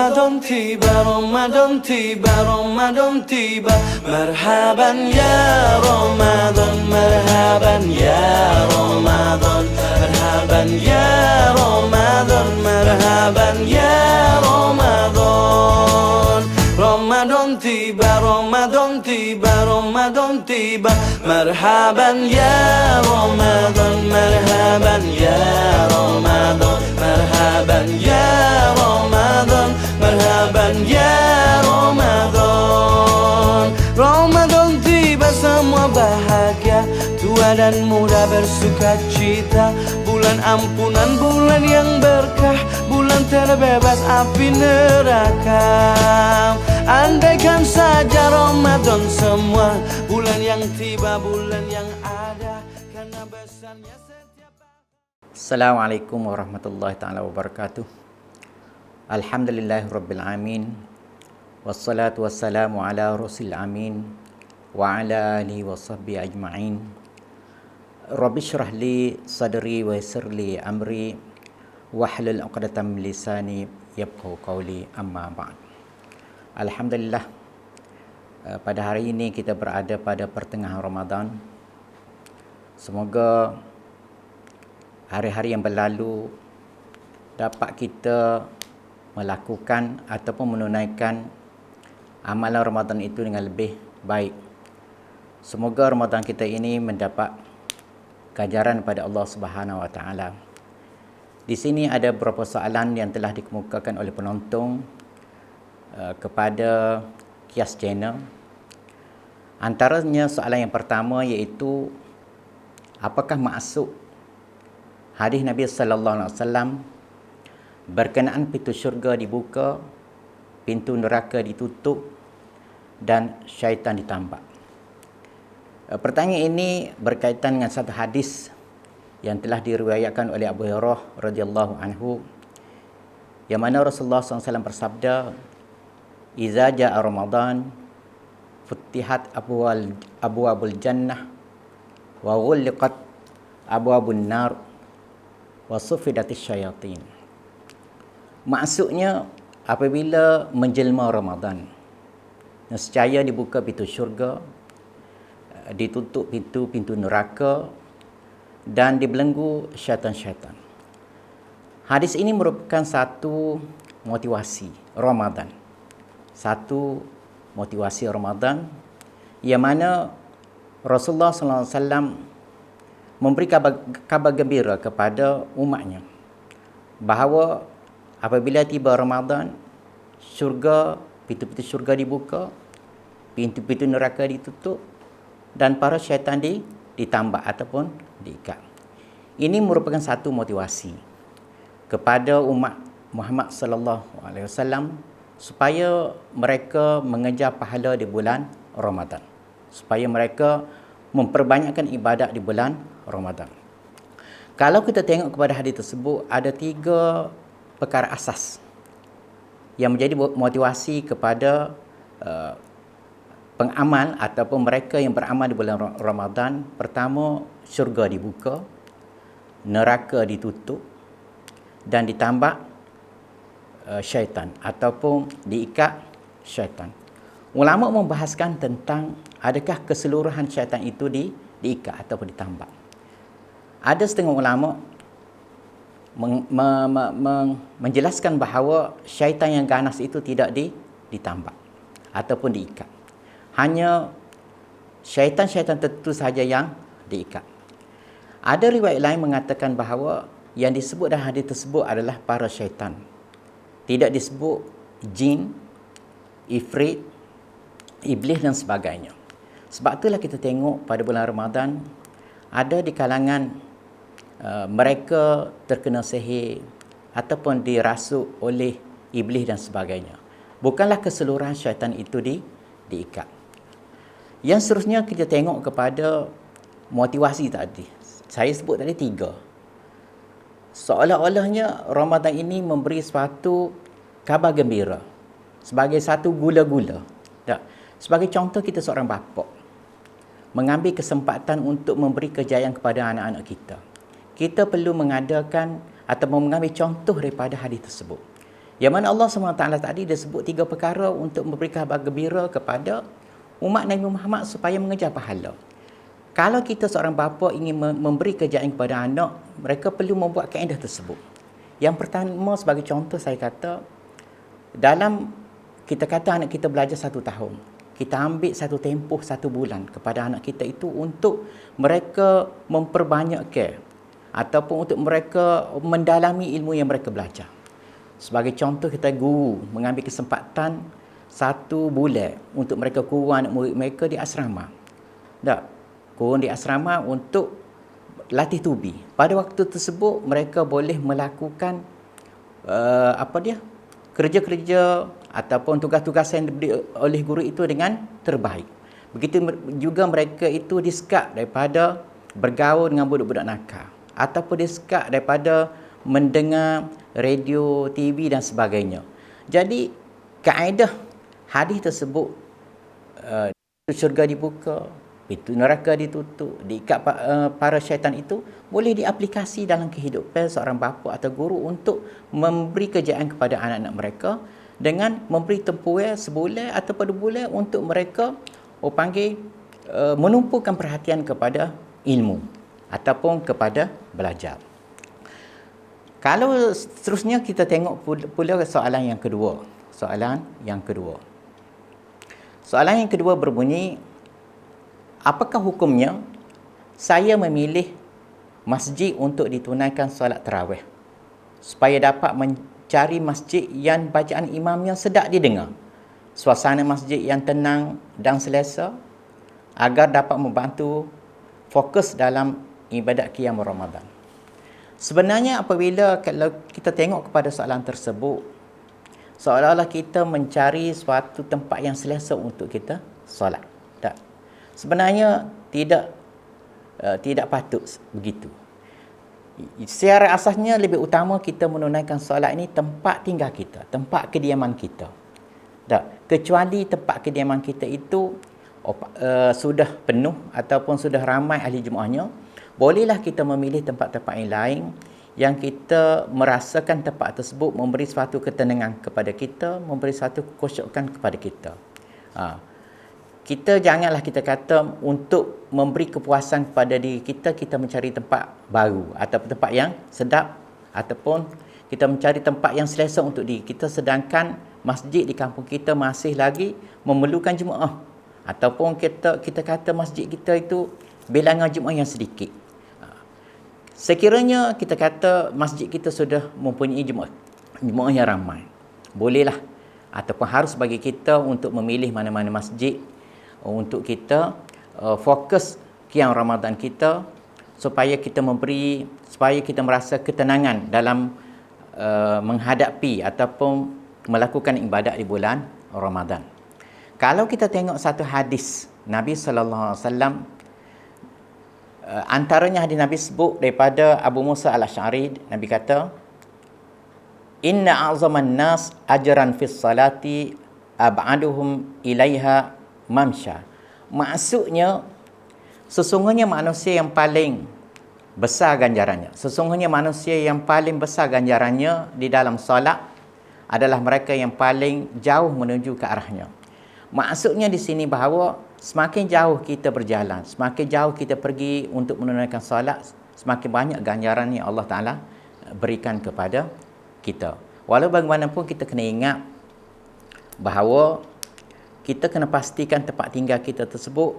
Ramadan tiba, Ramadan tiba, Ramadan tiba. Marhaban ya Ramadan, marhaban ya Ramadan, marhaban ya Ramadan, marhaban ya Ramadan. Ramadan tiba, Ramadan tiba, Ramadan tiba. Marhaban ya Ramadan, marhaban ya Ramadan, marhaban ya Ramadan, marhaban ya Ramadan. Ramadan tiba, semua bahagia, tua dan muda bersuka cita. Bulan ampunan, bulan yang berkah, bulan terbebas api neraka. Andaikan saja Ramadan semua, bulan yang tiba, bulan yang ada, karena besarnya setiap. Assalamualaikum warahmatullahi taala wabarakatuh. Alhamdulillahirabbil alamin. Wassalatu wassalamu ala rasul amin wa ala alihi washabbihi ajma'in. Rabbi shrah li sadri wa yassir li amri wahlul 'uqdatam min lisani yafqahu qawli, amma ba'd. Alhamdulillah, pada hari ini kita berada pada pertengahan Ramadan. Semoga hari-hari yang berlalu dapat kita melakukan ataupun menunaikan amalan Ramadan itu dengan lebih baik. Semoga Ramadan kita ini mendapat ganjaran pada Allah Subhanahu wa taala. Di sini ada beberapa soalan yang telah dikemukakan oleh penonton kepada Kias Channel. Antaranya soalan yang pertama iaitu, apakah maksud hadis Nabi sallallahu alaihi wasallam berkenaan pintu syurga dibuka, pintu neraka ditutup dan syaitan ditambak? Pertanyaan ini berkaitan dengan satu hadis yang telah diriwayatkan oleh Abu Hurairah radhiyallahu anhu, yang mana Rasulullah SAW bersabda, "Iza ja'a Ramadan futihat abwabul jannah wa ghulliqat abwabun nar wa sufidatis syayatin." Maksudnya, apabila menjelma Ramadan, nescaya dibuka pintu syurga, ditutup pintu-pintu neraka dan dibelenggu syaitan-syaitan. Hadis ini merupakan satu motivasi Ramadan. Satu motivasi Ramadan yang mana Rasulullah SAW memberi kabar gembira kepada umatnya bahawa apabila tiba Ramadan, syurga, pintu-pintu syurga dibuka, pintu-pintu neraka ditutup dan para syaitan ditambak ataupun diikat. Ini merupakan satu motivasi kepada umat Muhammad sallallahu alaihi wasallam supaya mereka mengejar pahala di bulan Ramadan, supaya mereka memperbanyakkan ibadat di bulan Ramadan. Kalau kita tengok kepada hadis tersebut, ada 3 perkara asas yang menjadi motivasi kepada pengamal ataupun mereka yang beramal di bulan Ramadan. Pertama, syurga dibuka, neraka ditutup dan ditambak syaitan ataupun diikat syaitan. Ulama membahaskan tentang adakah keseluruhan syaitan itu diikat ataupun ditambak. Ada setengah ulama menjelaskan bahawa syaitan yang ganas itu tidak ditambak ataupun diikat. Hanya syaitan-syaitan tertentu sahaja yang diikat. Ada riwayat lain mengatakan bahawa yang disebut dalam hadis tersebut adalah para syaitan. Tidak disebut jin, ifrit, iblis dan sebagainya. Sebab itulah kita tengok pada bulan Ramadan ada di kalangan mereka terkena sihir ataupun dirasuk oleh iblis dan sebagainya. Bukanlah keseluruhan syaitan itu diikat. Yang seterusnya kita tengok kepada motivasi tadi. Saya sebut tadi 3. Seolah-olahnya Ramadan ini memberi suatu kabar gembira sebagai satu gula-gula. Tak. Sebagai contoh, kita seorang bapa mengambil kesempatan untuk memberi kejayaan kepada anak-anak kita. Kita perlu mengadakan atau mengambil contoh daripada hadis tersebut. Yang mana Allah SWT tadi dia sebut 3 perkara untuk memberi kabar gembira kepada umat Nabi Muhammad supaya mengejar pahala. Kalau kita seorang bapa ingin memberi kerjaan kepada anak, mereka perlu membuat kaedah tersebut. Yang pertama, sebagai contoh saya kata, dalam kita kata anak kita belajar 1 tahun, kita ambil satu tempoh 1 bulan kepada anak kita itu untuk mereka memperbanyakkan ataupun untuk mereka mendalami ilmu yang mereka belajar. Sebagai contoh, kita guru mengambil kesempatan 1 bulan untuk mereka kurang anak murid mereka di asrama. Tak, kurang di asrama untuk latih tubi. Pada waktu tersebut mereka boleh melakukan kerja-kerja ataupun tugas-tugas yang diberi oleh guru itu dengan terbaik. Begitu juga mereka itu disekat daripada bergaul dengan budak-budak nakal ataupun disekat daripada mendengar radio, TV dan sebagainya. Jadi kaedah hadis tersebut, syurga dibuka, pintu neraka ditutup, diikat para syaitan itu boleh diaplikasi dalam kehidupan seorang bapa atau guru untuk memberi kerjaan kepada anak-anak mereka dengan memberi tempoh sebulan atau 2 bulan untuk mereka menumpukan perhatian kepada ilmu ataupun kepada belajar. Kalau seterusnya kita tengok pula soalan yang kedua. Soalan yang kedua berbunyi, apakah hukumnya saya memilih masjid untuk ditunaikan solat tarawih supaya dapat mencari masjid yang bacaan imamnya sedap didengar, suasana masjid yang tenang dan selesa agar dapat membantu fokus dalam ibadat qiyam Ramadan. Sebenarnya apabila kalau kita tengok kepada soalan tersebut, seolah-olah kita mencari suatu tempat yang selesa untuk kita solat. Tak. Sebenarnya tidak patut begitu. Secara asasnya lebih utama kita menunaikan solat ini tempat tinggal kita, tempat kediaman kita. Tak. Kecuali tempat kediaman kita itu sudah penuh ataupun sudah ramai ahli jemaahnya, bolehlah kita memilih tempat-tempat yang lain yang kita merasakan tempat tersebut memberi suatu ketenangan kepada kita, memberi suatu kekhusyukan kepada kita. Kita janganlah kita kata untuk memberi kepuasan kepada diri kita, kita mencari tempat baru ataupun tempat yang sedap ataupun kita mencari tempat yang selesa untuk diri kita, sedangkan masjid di kampung kita masih lagi memerlukan jemaah ataupun kita kata masjid kita itu bilangan jemaah yang sedikit. Sekiranya kita kata masjid kita sudah mempunyai jemaah yang ramai, bolehlah ataupun harus bagi kita untuk memilih mana-mana masjid untuk kita fokus qiyam Ramadan kita supaya kita merasa ketenangan dalam menghadapi ataupun melakukan ibadat di bulan Ramadan. Kalau kita tengok satu hadis Nabi sallallahu alaihi wasallam, antaranya hadis Nabi sebut daripada Abu Musa al-Asy'ari, Nabi kata, "Inna a'zaman nas ajran fis salati ab'aduhum ilaiha mamsha." Maksudnya, sesungguhnya manusia yang paling besar ganjarannya, sesungguhnya manusia yang paling besar ganjarannya di dalam solat adalah mereka yang paling jauh menuju ke arahnya. Maksudnya di sini bahawa semakin jauh kita berjalan, semakin jauh kita pergi untuk menunaikan solat, semakin banyak ganjaran yang Allah Ta'ala berikan kepada kita. Walau bagaimanapun kita kena ingat bahawa kita kena pastikan tempat tinggal kita tersebut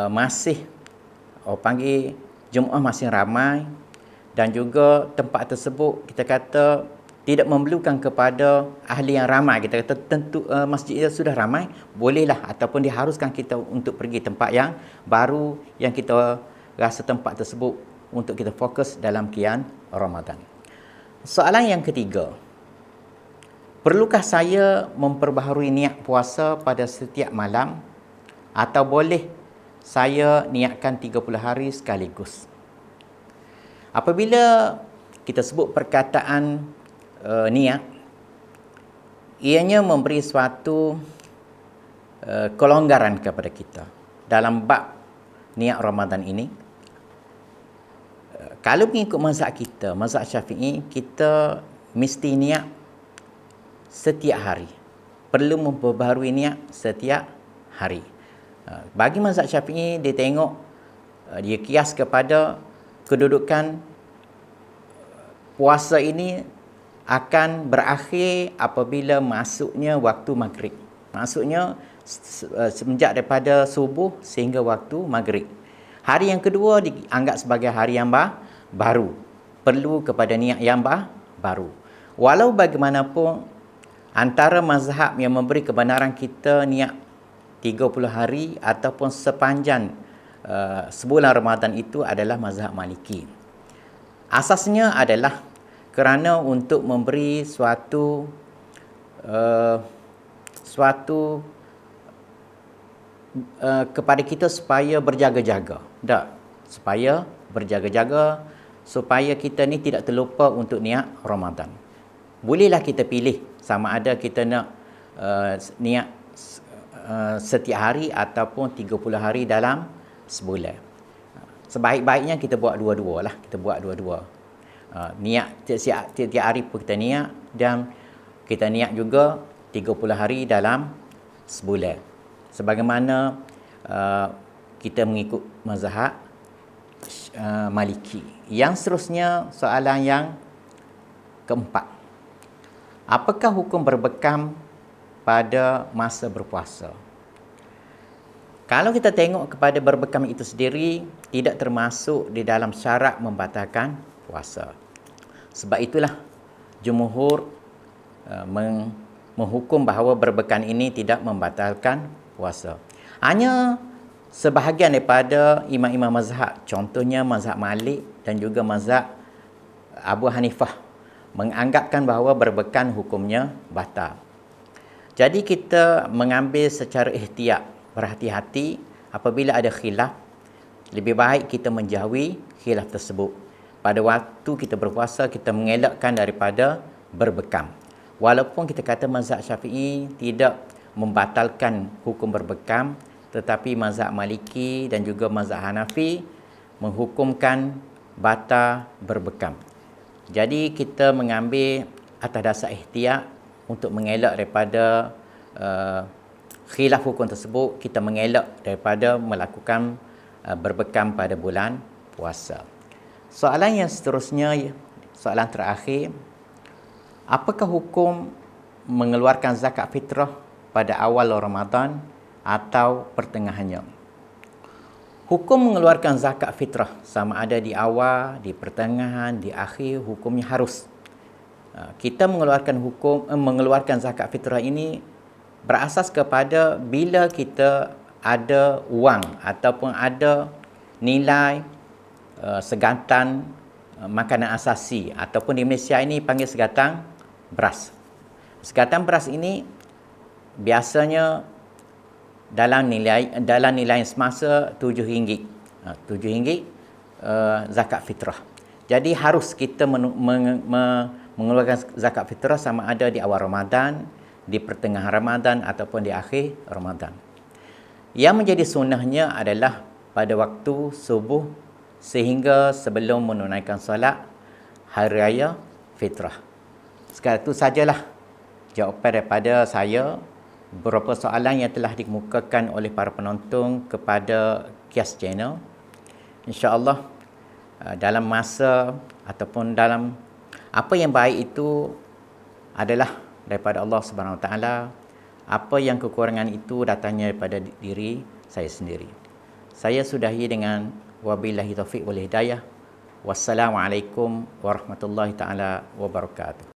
masih jemaah masih ramai, dan juga tempat tersebut kita kata tidak memerlukan kepada ahli yang ramai. Kita kata tentu masjid itu sudah ramai, bolehlah ataupun diharuskan kita untuk pergi tempat yang baru yang kita rasa tempat tersebut untuk kita fokus dalam qiyam Ramadan. Soalan yang ketiga, perlukah saya memperbaharui niat puasa pada setiap malam atau boleh saya niatkan 30 hari sekaligus? Apabila kita sebut perkataan niat, ianya memberi suatu kelonggaran kepada kita dalam bab niat Ramadan ini. Kalau mengikut mazhab kita, mazhab Syafi'i, kita mesti niat setiap hari. Perlu memperbaharui niat setiap hari. Bagi mazhab Syafi'i, dia tengok, dia kias kepada kedudukan puasa ini akan berakhir apabila masuknya waktu maghrib. Maksudnya semenjak daripada subuh sehingga waktu maghrib. Hari yang kedua dianggap sebagai hari yang baru. Perlu kepada niat yang baru. Walau bagaimanapun, antara mazhab yang memberi kebenaran kita niat 30 hari ataupun sepanjang sebulan Ramadan itu adalah mazhab Maliki. Asasnya adalah kerana untuk memberi suatu kepada kita supaya berjaga-jaga. Supaya berjaga-jaga, supaya kita ni tidak terlupa untuk niat Ramadan. Bolehlah kita pilih sama ada kita nak niat setiap hari ataupun 30 hari dalam sebulan. Sebaik-baiknya kita buat dua-dua lah. Kita buat dua-dua. Niat tiap hari pun kita niat, dan kita niat juga 30 hari dalam sebulan. Sebagaimana kita mengikut mazhab Maliki. Yang seterusnya, soalan yang keempat. Apakah hukum berbekam pada masa berpuasa? Kalau kita tengok kepada berbekam itu sendiri, tidak termasuk di dalam syarat membatalkan puasa. Sebab itulah jumhur menghukum bahawa berbekam ini tidak membatalkan puasa. Hanya sebahagian daripada imam-imam mazhab, contohnya mazhab Malik dan juga mazhab Abu Hanifah, menganggapkan bahawa berbekam hukumnya batal. Jadi kita mengambil secara ihtiyat, berhati-hati apabila ada khilaf. Lebih baik kita menjauhi khilaf tersebut. Pada waktu kita berpuasa, kita mengelakkan daripada berbekam. Walaupun kita kata mazhab Syafi'i tidak membatalkan hukum berbekam, tetapi mazhab Maliki dan juga mazhab Hanafi menghukumkan batal berbekam. Jadi kita mengambil atas dasar ihtiyat untuk mengelak daripada khilaf hukum tersebut. Kita mengelak daripada melakukan berbekam pada bulan puasa. Soalan yang seterusnya, soalan terakhir, apakah hukum mengeluarkan zakat fitrah pada awal Ramadan atau pertengahannya? Hukum mengeluarkan zakat fitrah sama ada di awal, di pertengahan, di akhir, hukumnya harus. Kita mengeluarkan zakat fitrah ini berasas kepada bila kita ada wang ataupun ada nilai segatan makanan asasi, ataupun di Malaysia ini panggil segatan beras. Segatan beras ini biasanya dalam nilai semasa RM7. RM7 zakat fitrah. Jadi harus kita mengeluarkan zakat fitrah sama ada di awal Ramadan, di pertengahan Ramadan ataupun di akhir Ramadan. Yang menjadi sunnahnya adalah pada waktu subuh sehingga sebelum menunaikan solat hari raya fitrah. Sekarang itu sajalah jawapan daripada saya. Beberapa soalan yang telah dikemukakan oleh para penonton kepada Kias Channel. InsyaAllah dalam masa ataupun dalam apa yang baik itu adalah daripada Allah Subhanahu Wa Taala. Apa yang kekurangan itu datangnya daripada diri saya sendiri. Saya sudahi dengan wabillahi taufiq wal hidayah. Wassalamualaikum warahmatullahi taala wabarakatuh.